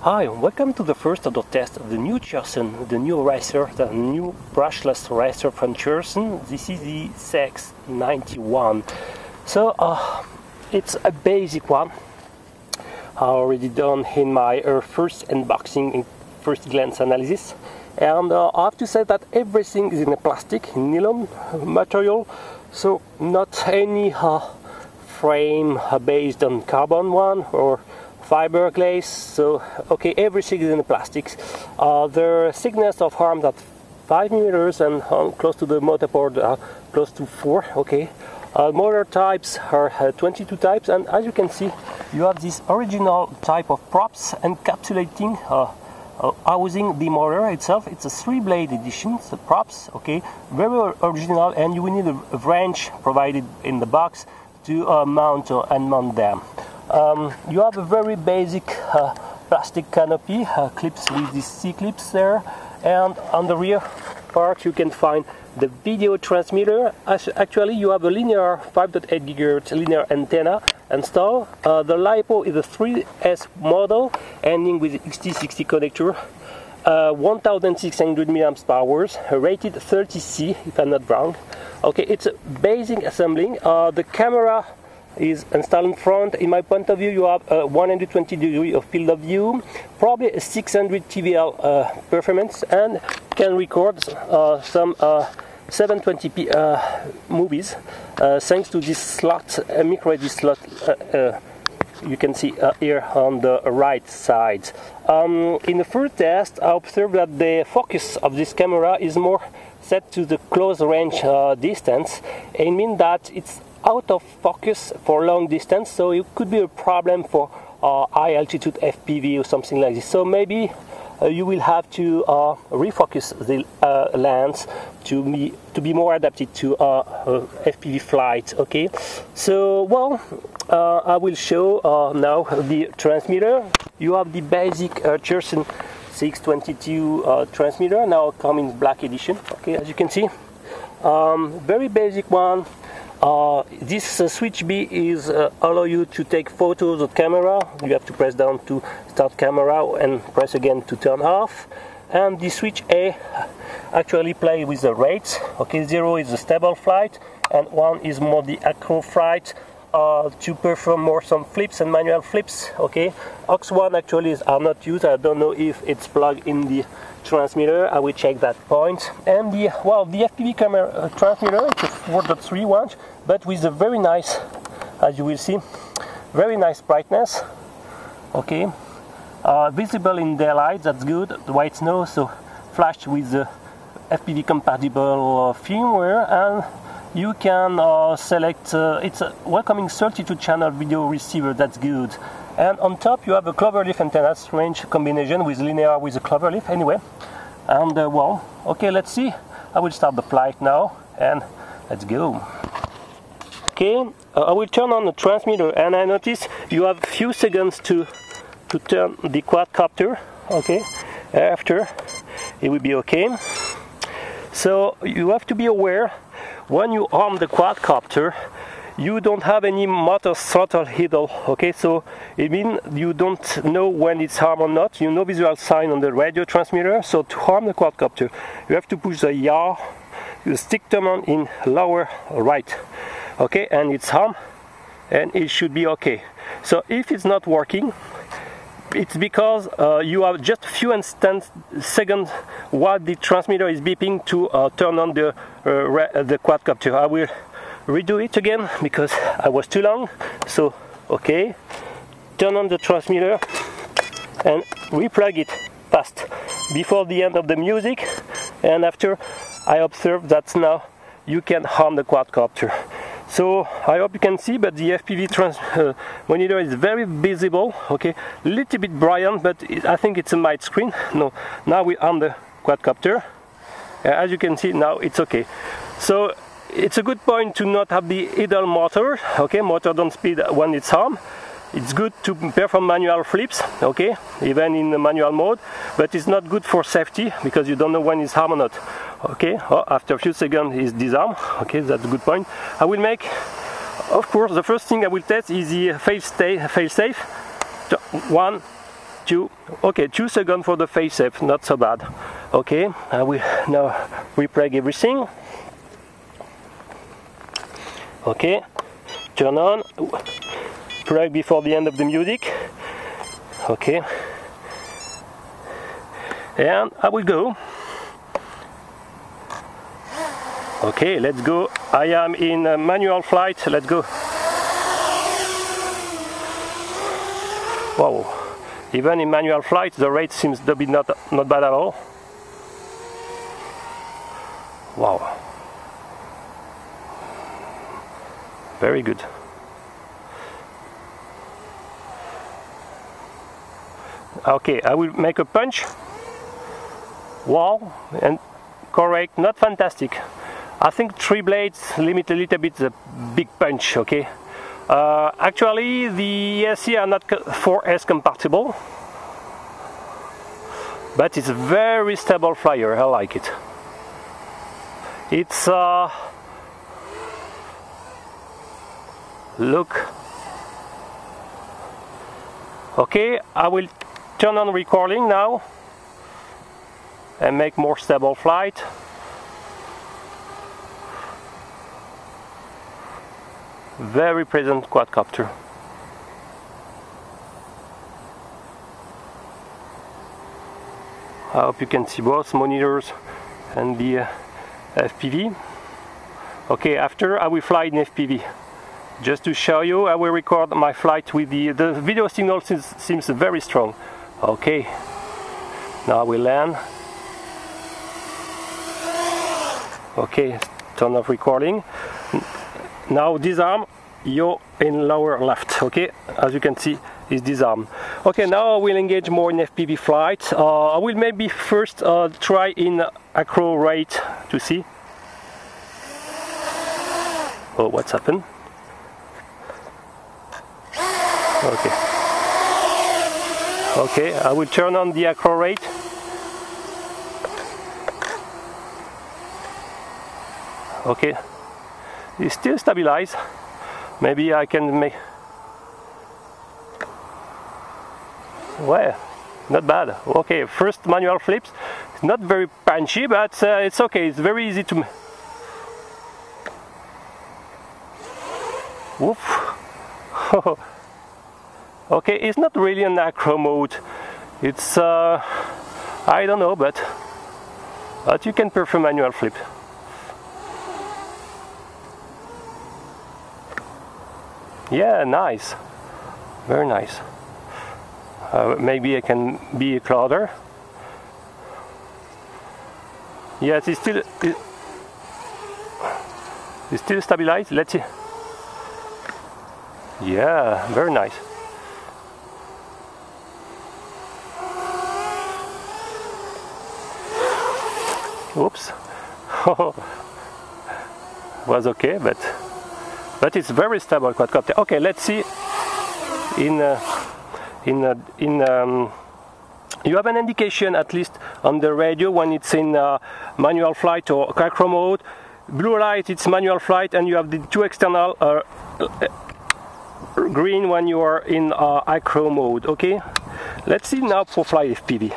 Hi, welcome to the first auto test of the new Cheerson, the new racer, the new brushless racer from Cheerson. This is the CX-91. So it's a basic one. I already done in my first unboxing and first glance analysis, and I have to say that everything is in a plastic, nylon material, so not any frame based on carbon one or fiberglass. So okay, everything is in the plastics. The thickness of arms at 5 millimeters and close to the motorboard close to 4. Okay, motor types are 22 types, and as you can see, you have this original type of props encapsulating housing the motor itself. It's a 3-blade edition, the props. Okay, very original, and you will need a wrench provided in the box to mount or unmount them. You have a very basic plastic canopy, clips with these C-clips there, and on the rear part you can find the video transmitter. Actually you have a linear 5.8 GHz linear antenna installed. The LiPo is a 3S model ending with XT60 connector, 1600 mAh, rated 30C if I'm not wrong. Okay, it's a basic assembling. The camera is installed in front. In my point of view, you have a 120 degree of field of view, probably a 600 TVL performance, and can record some 720p movies thanks to this slot, micro SD slot. You can see here on the right side. In the first test, I observed that the focus of this camera is more set to the close range distance. It means that it's out of focus for long distance, so it could be a problem for high altitude FPV or something like this. So maybe you will have to refocus the lens to be more adapted to FPV flight. Okay, so well, I will show now the transmitter. You have the basic Cheerson CX-92 transmitter, now coming in black edition. Okay, as you can see, very basic one. This switch B is allow you to take photos of camera. You have to press down to start camera and press again to turn off. And the switch A actually play with the rates. Okay, 0 is the stable flight, and 1 is more the acro flight, to perform more some flips and manual flips. Okay, aux1 actually are not used. I don't know if it's plugged in the transmitter. I will check that point. And the FPV camera transmitter, it's a 4.3 one, but with a very nice, as you will see, very nice brightness. Okay, visible in daylight, that's good. The white snow, so flashed with the FPV compatible firmware, and you can select. It's a welcoming 32 channel video receiver. That's good. And on top you have a cloverleaf antenna, strange combination with linear with a cloverleaf anyway. And well, okay, let's see. I will start the flight now, and let's go. Okay, I will turn on the transmitter, and I notice you have a few seconds to turn the quadcopter. Okay, after it will be okay. So you have to be aware, when you arm the quadcopter, you don't have any motor throttle idle. Okay, so it means you don't know when it's armed or not. You know visual sign on the radio transmitter. So to arm the quadcopter, you have to push the yaw, the stick turn in lower right. Okay, and it's armed, and it should be okay. So if it's not working, it's because you have just a few seconds while the transmitter is beeping to turn on the quadcopter. I will redo it again because I was too long. So okay, turn on the transmitter and replug it fast before the end of the music, and after I observe that now you can arm the quadcopter. So I hope you can see, but the FPV monitor is very visible. Okay, a little bit bright, but I think it's a mild screen. No, now we arm the quadcopter. As you can see, now it's okay. So it's a good point to not have the idle motor. Okay, motor don't speed when it's armed. It's good to perform manual flips, okay, even in the manual mode, but it's not good for safety because you don't know when it's armed or not. Okay, after a few seconds it's disarmed. Okay, that's a good point. I will make, of course, the first thing I will test is the fail safe. 1, 2 seconds for the face safe, not so bad. Okay, I will now replug everything. Okay, turn on, plug before the end of the music. Okay, and I will go. Okay, let's go. I am in manual flight. Let's go. Wow, even in manual flight the rate seems to be not bad at all. Wow, very good. Okay, I will make a punch. Wow, and correct, not fantastic. I think 3 blades limit a little bit the big punch. Okay, actually the ESC are not 4S compatible, but it's a very stable flyer. I like it. It's look. Okay, I will turn on recording now and make more stable flight. Very present quadcopter. I hope you can see both monitors and the FPV. Okay, after I will fly in FPV. Just to show you, I will record my flight with the video signal seems very strong. Okay, now I will land. Okay, turn off recording. Now disarm, you're in lower left. Okay, as you can see, is disarmed. Okay, now I will engage more in FPV flight. I will maybe first try in acro rate to see. Oh, what's happened? Okay. Okay, I will turn on the acro rate. Okay, it's still stabilized. Maybe I can make. Well, not bad. Okay, first manual flips. It's not very punchy, but it's okay. It's very easy to. Woof. Okay, it's not really an acro mode. It's I don't know, but you can perform manual flip. Yeah, nice, very nice. Maybe I can be closer. Yes, it's still stabilized. Let's see. Yeah, very nice. Oops. Was okay, but it's very stable quadcopter. Okay, let's see. You have an indication at least on the radio when it's in manual flight or acro mode. Blue light, it's manual flight, and you have the 2 external green when you are in acro mode. Okay, let's see now for fly FPV.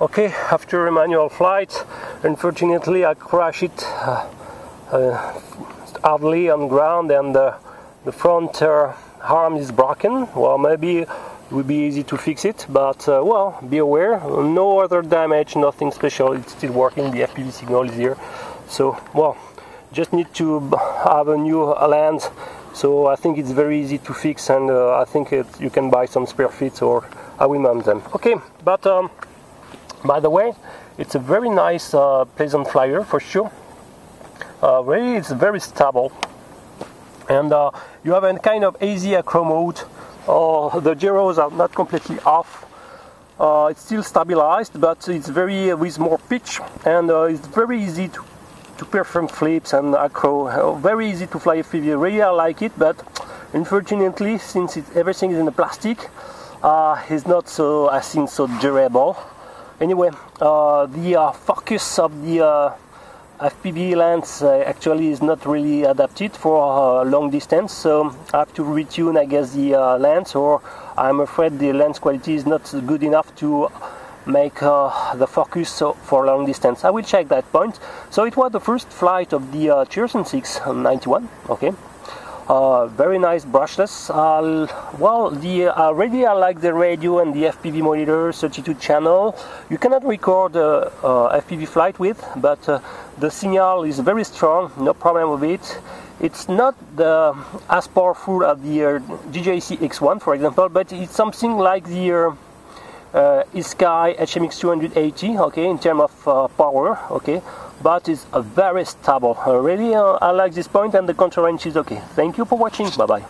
Okay, after a manual flight, unfortunately I crashed it hardly on ground, and the front arm is broken. Well, maybe it would be easy to fix it, but well, be aware, no other damage, nothing special, it's still working, the FPV signal is here. So, well, just need to have a new lens, so I think it's very easy to fix, and I think you can buy some spare fits, or I will mount them. Okay, but by the way, it's a very nice, pleasant flyer for sure. Really, it's very stable, and you have a kind of easy acro mode. The gyros are not completely off. It's still stabilized, but it's very with more pitch, and it's very easy to perform flips and acro. Very easy to fly FPV. Really, I like it, but unfortunately, since everything is in the plastic, it's not so, I think, so durable. Anyway, the focus of the FPV lens actually is not really adapted for long distance, so I have to retune, I guess, the lens, or I'm afraid the lens quality is not good enough to make the focus for long distance. I will check that point. So it was the first flight of the Cheerson CX-91. Okay. Very nice brushless. Well, I like the radio and the FPV monitor, 32 channel. You cannot record FPV flight with, but the signal is very strong, no problem with it. It's not as powerful as the DJI CX-1, for example, but it's something like the Sky HMX 280, okay, in terms of power, okay, but it's very stable. Really, I like this point, and the control range is okay. Thank you for watching. Bye bye.